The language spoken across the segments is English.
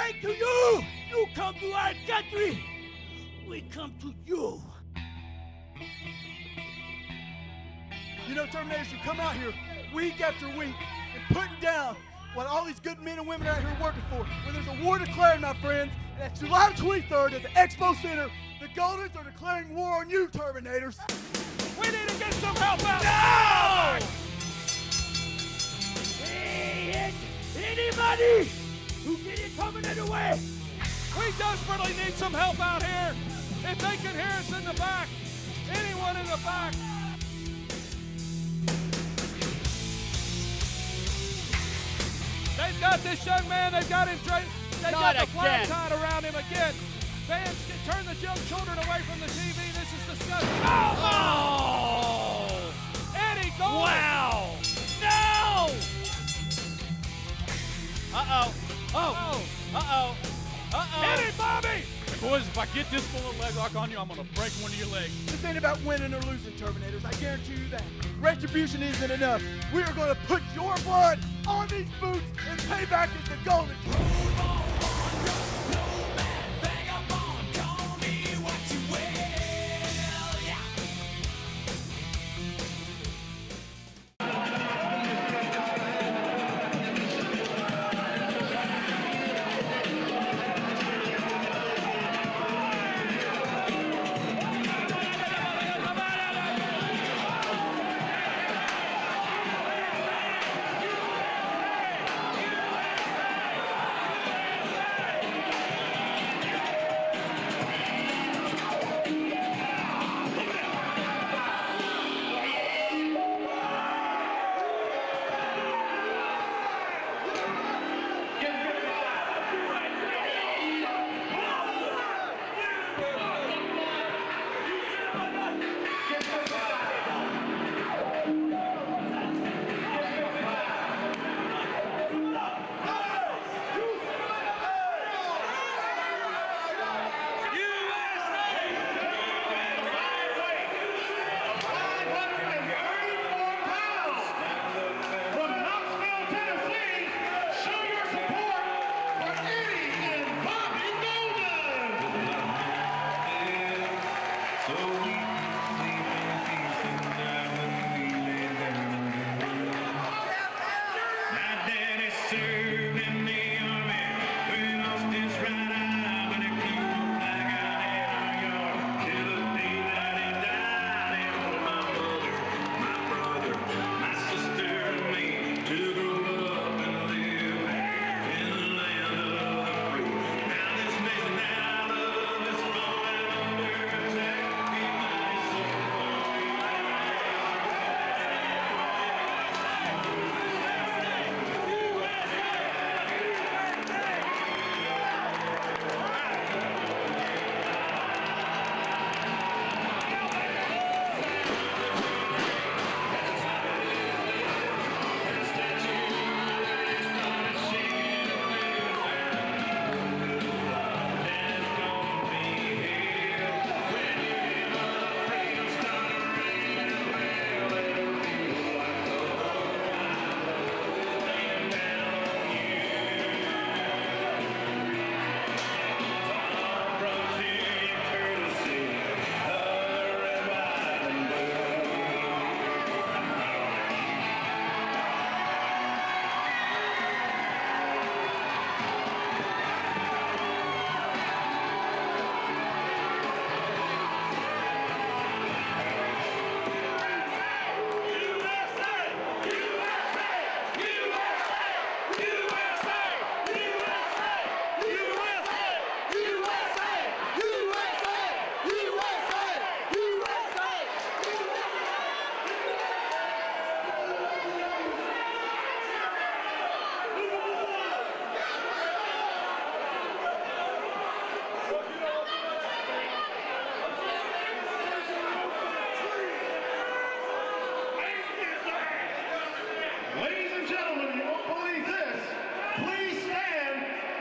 right to you. You come to our country, we come to you. You know, Terminators, you come out here week after week and putting down what all these good men and women out here are working for. When there's a war declared, my friends, and that's July 23rd at the Expo Center, the Goldens are declaring war on you, Turbanators. We need to get some help out. No! Hey, anybody who get in Terminator way? We desperately need some help out here. If they can hear us in the back, anyone in the back. They've got this young man, they've got him trained. They've got the flag tied around him again. Fans, turn the young children away from the TV. This is disgusting. Oh! Eddie Golden. Wow! No! Uh-oh. Oh. Uh-oh. Uh-oh. Eddie, Bobby! Boys, if I get this full of leg lock on you, I'm going to break one of your legs. This ain't about winning or losing, Terminators. I guarantee you that. Retribution isn't enough. We are going to put your blood on these boots and pay back as the Golden.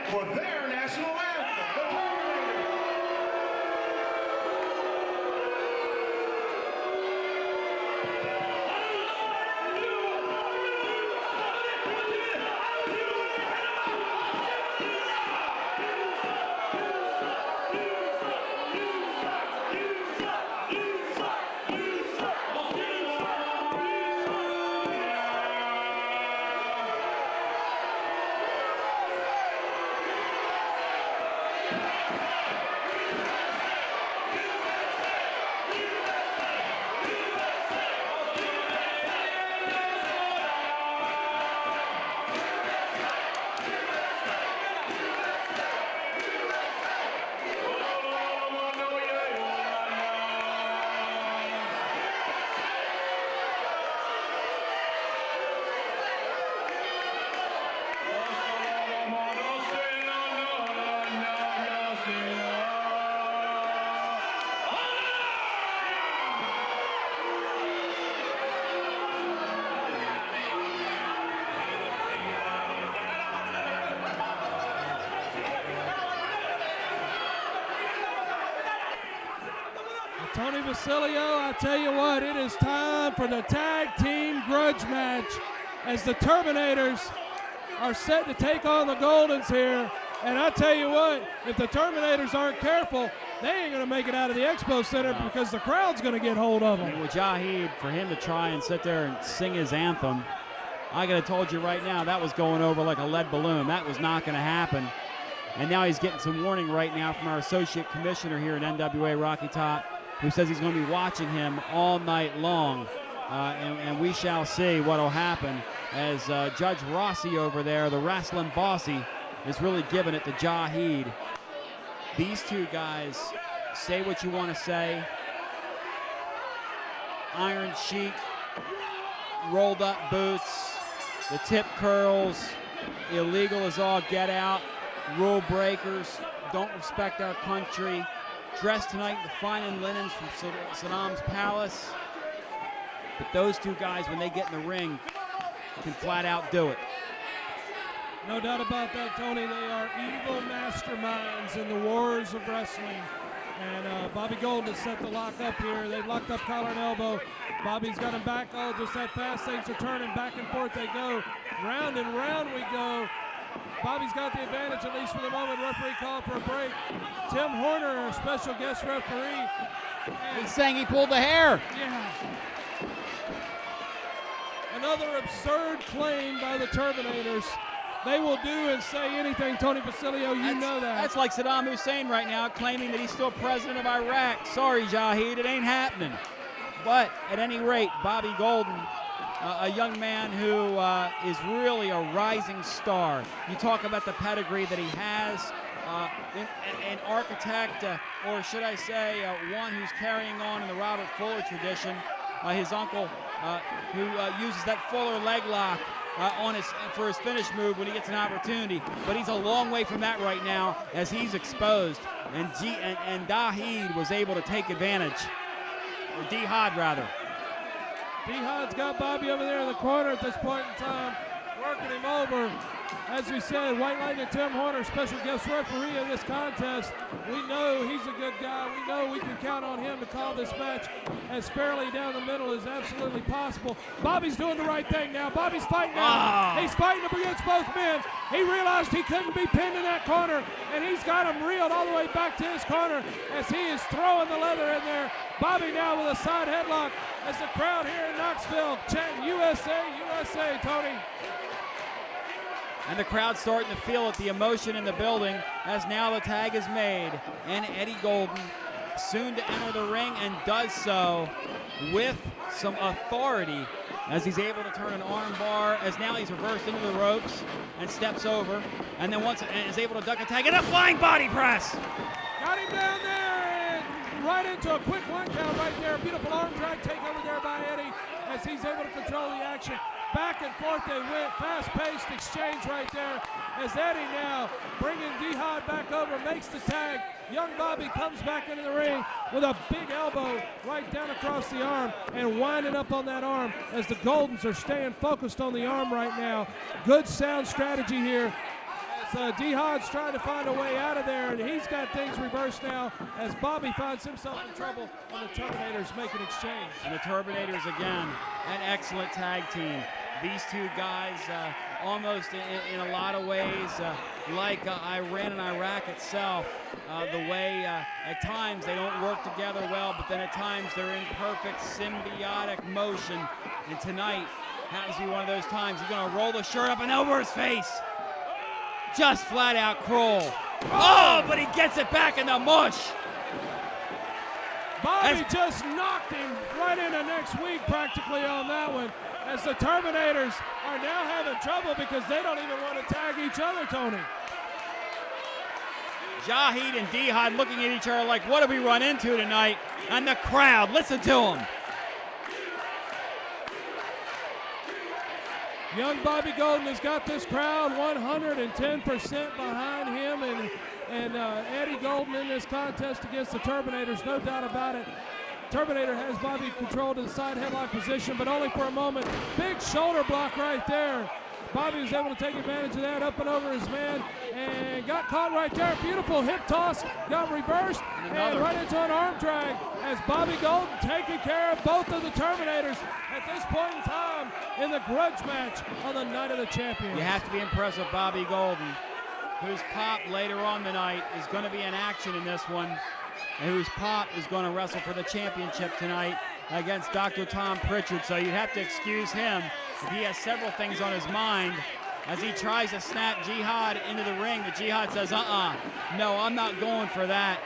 for their national anthem, the Turbanators. Tony Vasilio, I tell you what, it is time for the tag team grudge match as the Turbanators are set to take on the Goldens here. And I tell you what, if the Turbanators aren't careful, they ain't going to make it out of the Expo Center because the crowd's going to get hold of them. And with Jahid, for him to try and sit there and sing his anthem, I could have told you right now that was going over like a lead balloon. That was not going to happen. And now he's getting some warning right now from our associate commissioner here at NWA, Rocky Top, who says he's going to be watching him all night long. And we shall see what will happen as Judge Rossi over there, the wrestling bossy, is really giving it to Jahid. These two guys, say what you want to say. Iron Sheik, rolled up boots, the tip curls, illegal as all get out, rule breakers, don't respect our country, dressed tonight in the fine linens from Saddam's palace. But those two guys, when they get in the ring, can flat out do it. No doubt about that, Tony. They are evil masterminds in the wars of wrestling. And Bobby Golden has set the lock up here. They've locked up collar and elbow. Bobby's got him back. Oh, just that fast. Things are turning back and forth. They go. Round and round we go. Bobby's got the advantage, at least for the moment. Referee called for a break. Tim Horner, our special guest referee. He's saying he pulled the hair. Yeah. Another absurd claim by the Turbanators. They will do and say anything, Tony Vasilio, you know that. That's like Saddam Hussein right now claiming that he's still president of Iraq. Sorry, Jahid, it ain't happening. But at any rate, Bobby Golden, a young man who is really a rising star. You talk about the pedigree that he has, an architect, or should I say one who's carrying on in the Robert Fuller tradition. His uncle, who uses that Fuller leg lock for his finish move when he gets an opportunity, but he's a long way from that right now as he's exposed, and Jahid was able to take advantage, or Jihad rather. Jihad's got Bobby over there in the corner at this point in time, working him over. As we said, White Lightning Tim Horner, special guest referee of this contest. We know he's a good guy. We know we can count on him to call this match as fairly down the middle as absolutely possible. Bobby's doing the right thing now. Bobby's fighting now. He's fighting up against both men. He realized he couldn't be pinned in that corner, and he's got him reeled all the way back to his corner as he is throwing the leather in there. Bobby now with a side headlock as the crowd here in Knoxville chanting USA, USA, Tony. And the crowd's starting to feel it, the emotion in the building, as now the tag is made. And Eddie Golden soon to enter the ring, and does so with some authority as he's able to turn an arm bar, as now he's reversed into the ropes and steps over, and then once is able to duck a tag and a flying body press. Got him down there and right into a quick one count right there. Beautiful arm drag take over there by Eddie as he's able to control the action. Back and forth they went, fast-paced exchange right there as Eddie now bringing Jihad back over, makes the tag. Young Bobby comes back into the ring with a big elbow right down across the arm and winding up on that arm as the Goldens are staying focused on the arm right now. Good sound strategy here. Jihad's trying to find a way out of there, and he's got things reversed now as Bobby finds himself in trouble, and the Turbanators make an exchange. And the Turbanators again, an excellent tag team. These two guys almost in a lot of ways like Iran and Iraq itself, the way at times they don't work together well, but then at times they're in perfect symbiotic motion. And tonight happens to be one of those times. He's going to roll the shirt up and over his face. Just flat out cruel. Oh, but he gets it back in the mush. Bobby just knocked him right into next week practically on that one, as the Turbanators are now having trouble because they don't even want to tag each other, Tony. Jahid and Jihad looking at each other like, what did we run into tonight? And the crowd, listen to him. Young Bobby Golden has got this crowd 110% behind him, and Eddie Golden in this contest against the Turbanators, no doubt about it. Turbonator has Bobby controlled to the side headlock position, but only for a moment. Big shoulder block right there Bobby was able to take advantage of that, up and over his man, and got caught right there. Beautiful hip toss, got reversed, and right into an arm drag as Bobby Golden taking care of both of the Terminators at this point in time in the grudge match on the Night of the Champions. You have to be impressed with Bobby Golden, whose pop later on tonight is going to be in action in this one, and whose pop is going to wrestle for the championship tonight against Dr. Tom Pritchard. So you'd have to excuse him if he has several things on his mind as he tries to snap Jihad into the ring. The Jihad says, no, I'm not going for that.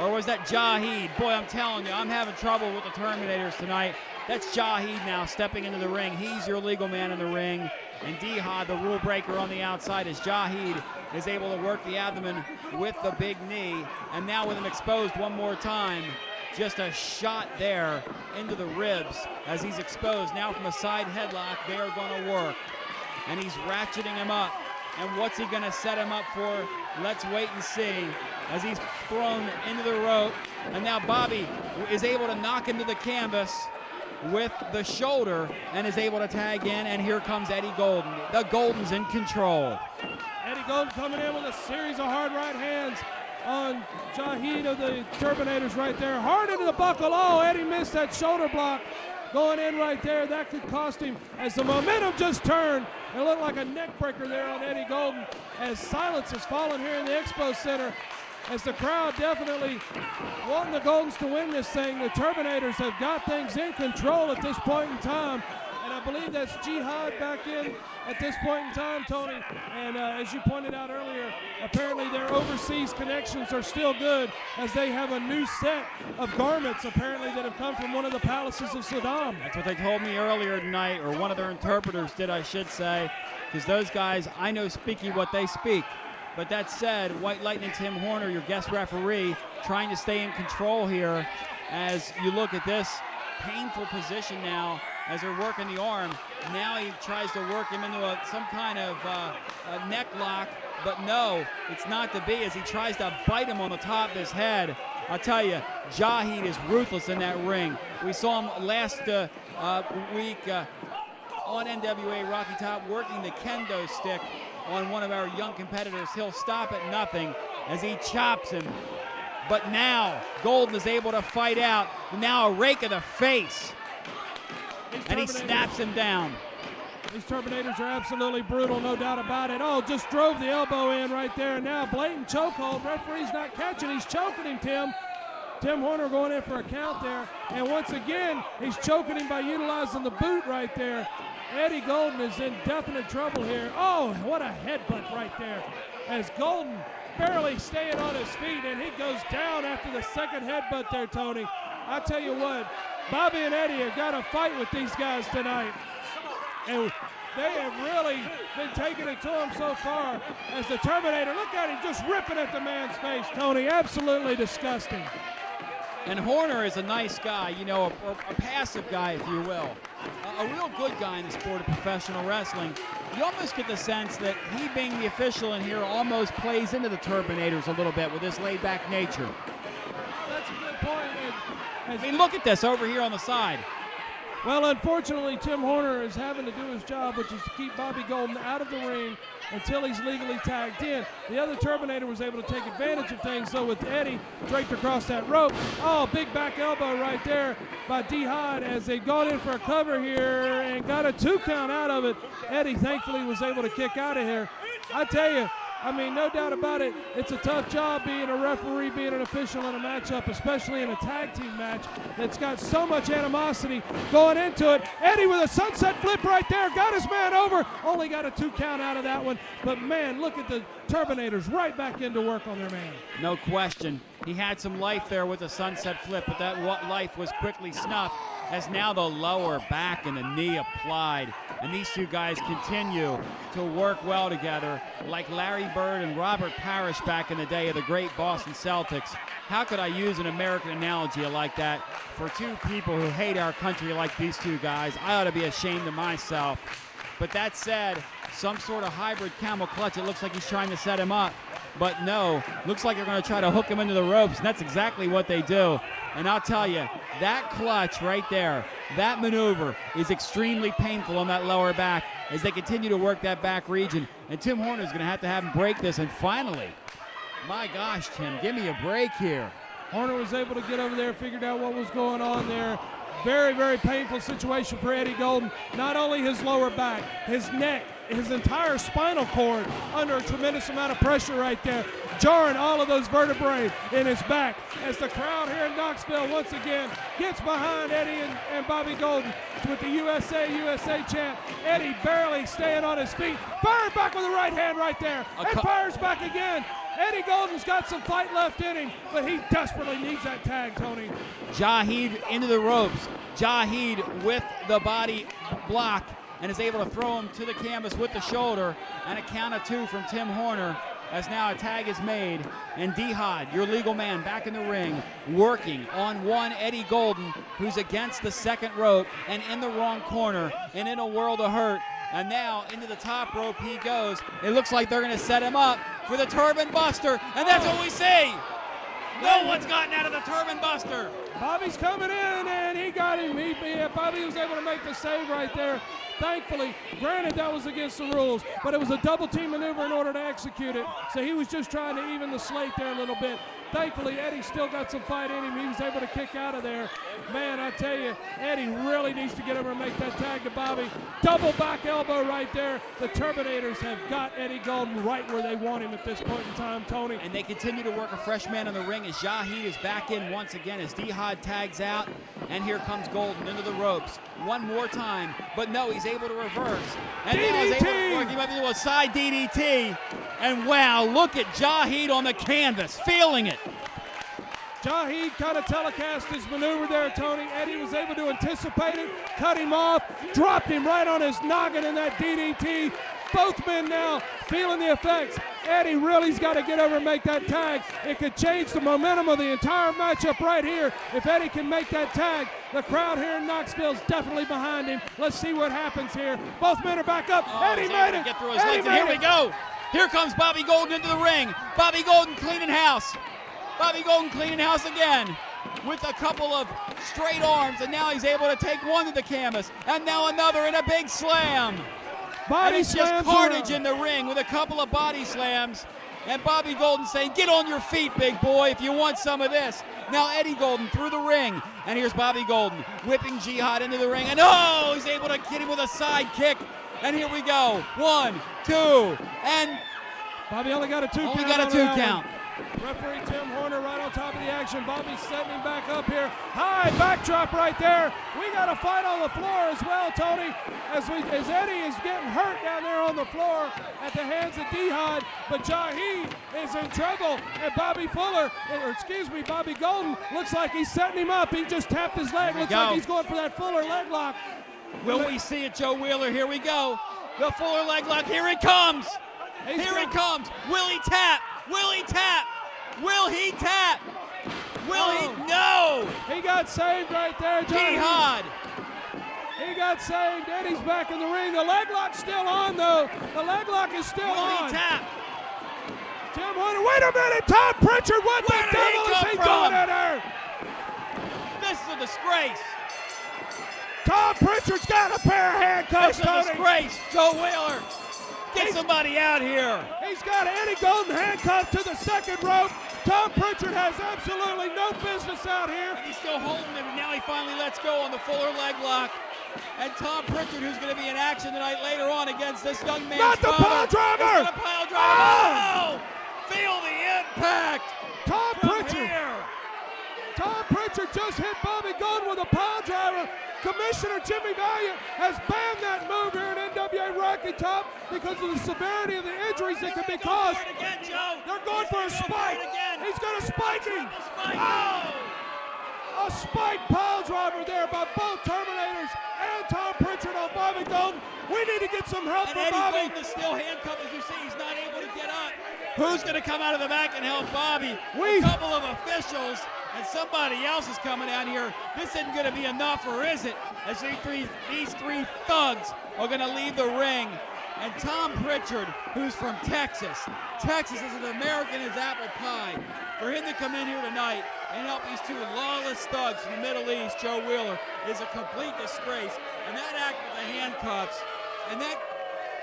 Or was that Jahid? Boy, I'm telling you, I'm having trouble with the Terminators tonight. That's Jahid now stepping into the ring. He's your legal man in the ring. And Jihad, the rule breaker on the outside, as Jahid is able to work the abdomen with the big knee. And now with him exposed one more time, just a shot there into the ribs as he's exposed. Now from a side headlock, they are going to work. And he's ratcheting him up. And what's he going to set him up for? Let's wait and see as he's thrown into the rope. And now Bobby is able to knock into the canvas with the shoulder and is able to tag in. And here comes Eddie Golden. The Golden's in control. Eddie Golden coming in with a series of hard right hands on Jahid of the Terminators right there. Hard into the buckle. Oh, Eddie missed that shoulder block. Going in right there, that could cost him as the momentum just turned. It looked like a neck breaker there on Eddie Golden as silence has fallen here in the Expo Center as the crowd definitely wanting the Goldens to win this thing. The Terminators have got things in control at this point in time. And I believe that's Jihad back in at this point in time, Tony. And as you pointed out earlier, apparently their overseas connections are still good as they have a new set of garments apparently that have come from one of the palaces of Saddam. That's what they told me earlier tonight, or one of their interpreters did, I should say, because those guys, I know speaking what they speak. But that said, White Lightning Tim Horner, your guest referee, trying to stay in control here as you look at this painful position now as they're working the arm. Now he tries to work him into some kind of a neck lock, but no, it's not to be as he tries to bite him on the top of his head. I'll tell you, Jahid is ruthless in that ring. We saw him last week on NWA Rocky Top working the kendo stick on one of our young competitors. He'll stop at nothing as he chops him. But now Golden is able to fight out. Now a rake of the face. And he snaps him down. These Terminators are absolutely brutal, no doubt about it. Oh, just drove the elbow in right there. Now blatant chokehold. Referee's not catching. He's choking him, Tim. Tim Horner going in for a count there. And once again, he's choking him by utilizing the boot right there. Eddie Golden is in definite trouble here. Oh, what a headbutt right there. As Golden barely staying on his feet, and he goes down after the second headbutt there, Tony. I tell you what, Bobby and Eddie have got to fight with these guys tonight. And they have really been taking it to him so far as the Terminator. Look at him just ripping at the man's face, Tony. Absolutely disgusting. And Horner is a nice guy, you know, a passive guy, if you will. A real good guy in the sport of professional wrestling. You almost get the sense that he being the official in here almost plays into the Terminators a little bit with his laid-back nature. That's a good point. I mean, look at this over here on the side. Well, unfortunately, Tim Horner is having to do his job, which is to keep Bobby Golden out of the ring until he's legally tagged in. The other Terminator was able to take advantage of things, though, with Eddie draped across that rope. Oh, big back elbow right there by Jihad as they've gone in for a cover here and got a 2 count out of it. Eddie, thankfully, was able to kick out of here. I tell you, I mean, no doubt about it, it's a tough job being a referee, being an official in a matchup, especially in a tag team match that's got so much animosity going into it. Eddie with a sunset flip right there, got his man over, only got a 2 count out of that one. But man, look at the Terminators right back into work on their man. No question. He had some life there with the sunset flip, but that life was quickly snuffed as now the lower back and the knee applied. And these two guys continue to work well together like Larry Bird and Robert Parrish back in the day of the great Boston Celtics. How could I use an American analogy like that for two people who hate our country like these two guys? I ought to be ashamed of myself. But that said, some sort of hybrid camel clutch. It looks like he's trying to set him up. But no, looks like they're going to try to hook him into the ropes, and that's exactly what they do. And I'll tell you, that clutch right there, that maneuver is extremely painful on that lower back as they continue to work that back region. And Tim Horner's going to have him break this. And finally, my gosh, Tim, give me a break here. Horner was able to get over there, figured out what was going on there. Very, very painful situation for Eddie Golden. Not only his lower back, his neck, his entire spinal cord under a tremendous amount of pressure right there, jarring all of those vertebrae in his back as the crowd here in Knoxville once again gets behind Eddie and Bobby Golden with the USA chant. Eddie barely staying on his feet. Fired back with the right hand right there. And fires back again. Eddie Golden's got some fight left in him, but he desperately needs that tag, Tony. Jaheed into the ropes. Jaheed with the body block and is able to throw him to the canvas with the shoulder. And a count of 2 from Tim Horner as now a tag is made. And Dhad, your legal man, back in the ring, working on one Eddie Golden, who's against the second rope and in the wrong corner and in a world of hurt. And now into the top rope he goes. It looks like they're going to set him up for the Turban Buster, and that's what we see. No one's gotten out of the Turban Buster. Bobby's coming in, and he got him. Bobby was able to make the save right there. Thankfully, granted that was against the rules, but it was a double team maneuver in order to execute it. So he was just trying to even the slate there a little bit. Thankfully, Eddie still got some fight in him. He was able to kick out of there. Man, I tell you, Eddie really needs to get over and make that tag to Bobby. Double back elbow right there. The Turbanators have got Eddie Golden right where they want him at this point in time, Tony. And they continue to work a fresh man in the ring as Jaheed is back in once again as Dhad tags out. And here comes Golden into the ropes one more time. But no, he's able to reverse. And DDT! now he's able to work. He might be able to side DDT. And wow, look at Jaheed on the canvas, feeling it. Jaheed kind of telecast his maneuver there, Tony. Eddie was able to anticipate it, cut him off, dropped him right on his noggin in that DDT. Both men now feeling the effects. Eddie really's got to get over and make that tag. It could change the momentum of the entire matchup right here if Eddie can make that tag. The crowd here in Knoxville is definitely behind him. Let's see what happens here. Both men are back up. Eddie made it. Get through his legs, and here we go. Here comes Bobby Golden into the ring. Bobby Golden cleaning house. Bobby Golden cleaning house again with a couple of straight arms, and now he's able to take one to the canvas, and now another in a big slam. Body and it's just slams carnage in the ring with a couple of body slams, and Bobby Golden saying, get on your feet, big boy, if you want some of this. Now Eddie Golden through the ring, and here's Bobby Golden whipping Dhad into the ring, and oh, he's able to get him with a side kick. And here we go. 1, 2, and Bobby only got a 2 count. Only got a 2 count. Referee Tim Horner right on top of the action. Bobby setting him back up here. High backdrop right there. We got a fight on the floor as well, Tony, as Eddie is getting hurt down there on the floor at the hands of Dhad. But Jaheed is in trouble, and Bobby Golden looks like he's setting him up. He just tapped his leg. Looks like he's going for that Fuller leg lock. Will we see it, Joe Wheeler? Here we go. The Fuller leg lock. Here it comes. Here it comes. Will he tap? Will he tap? Will he tap? Will he? No! He got saved right there, Dhad. He got saved. Eddie's back in the ring. The leg lock's still on, though. The leg lock is still on. Will he tap? Tim Horner. Wait a minute. Tom Pritchard, what the devil is he doing in there? This is a disgrace. Tom Pritchard's got a pair of handcuffs, This is a disgrace. Joe Wheeler. Get somebody out here. He's got Eddie Golden handcuffed to the second rope. Tom Pritchard has absolutely no business out here. And he's still holding him, and now he finally lets go on the Fuller leg lock. And Tom Pritchard, who's going to be in action tonight later on against this young man's Not the pile driver! Not the pile driver! Oh! Feel the impact! Tom Pritchard just hit Bobby Golden with a pile driver. Commissioner Jimmy Valiant has banned that move here in NWA Rocky Top because of the severity of the injuries that can be caused. They're going for a spike. He's going to spike him. Oh! A spike pile driver there by both Terminators and Tom Pritchard on Bobby Golden. We need to get some help from Bobby. Eddie Golden is still handcuffed, as you see. He's not able to get up. Who's going to come out of the back and help Bobby? A couple of officials and somebody else is coming out here. This isn't going to be enough, or is it? As these three thugs are going to leave the ring. And Tom Pritchard, who's from Texas. Texas is as American as apple pie. For him to come in here tonight and help these two lawless thugs from the Middle East, Joe Wheeler, is a complete disgrace. And that act with the handcuffs and that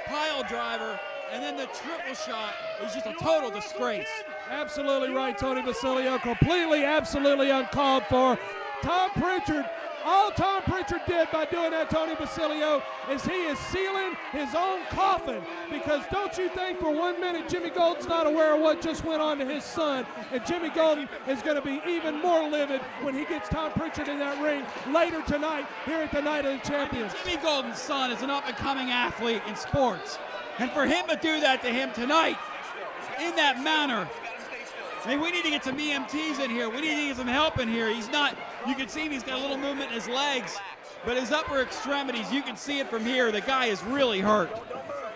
pile driver and then the triple shot is just a total disgrace. Absolutely right, Tony Basilio. Completely, absolutely uncalled for. Tom Pritchard, all Tom Pritchard did by doing that, Tony Basilio, is he is sealing his own coffin. Because don't you think for 1 minute Jimmy Golden's not aware of what just went on to his son. And Jimmy Golden is going to be even more livid when he gets Tom Pritchard in that ring later tonight here at the Night of the Champions. Jimmy Golden's son is an up-and-coming athlete in sports. And for him to do that to him tonight in that manner, I mean, we need to get some EMTs in here. We need to get some help in here. He's not, you can see he's got a little movement in his legs, but his upper extremities, you can see it from here. The guy is really hurt.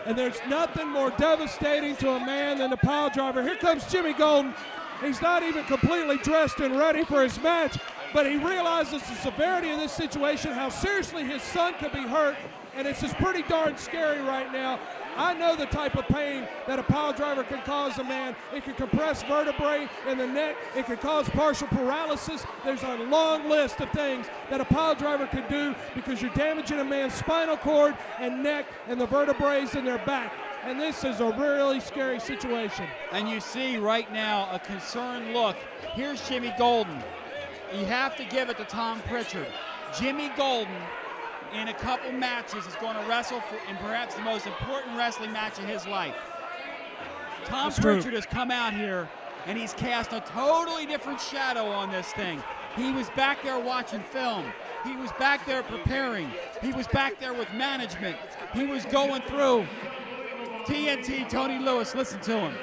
And there's nothing more devastating to a man than the pile driver. Here comes Jimmy Golden. He's not even completely dressed and ready for his match, but he realizes the severity of this situation, how seriously his son could be hurt, and it's just pretty darn scary right now. I know the type of pain that a pile driver can cause a man. It can compress vertebrae in the neck. It can cause partial paralysis. There's a long list of things that a pile driver can do because you're damaging a man's spinal cord and neck and the vertebrae in their back. And this is a really scary situation. And you see right now a concerned look. Here's Jimmy Golden. You have to give it to Tom Pritchard. Jimmy Golden, in a couple matches, is going to wrestle in perhaps the most important wrestling match in his life. Tom Pritchard has come out here and he's cast a totally different shadow on this thing. He was back there watching film. He was back there preparing. He was back there with management. He was going through TNT. Tony Lewis, listen to him.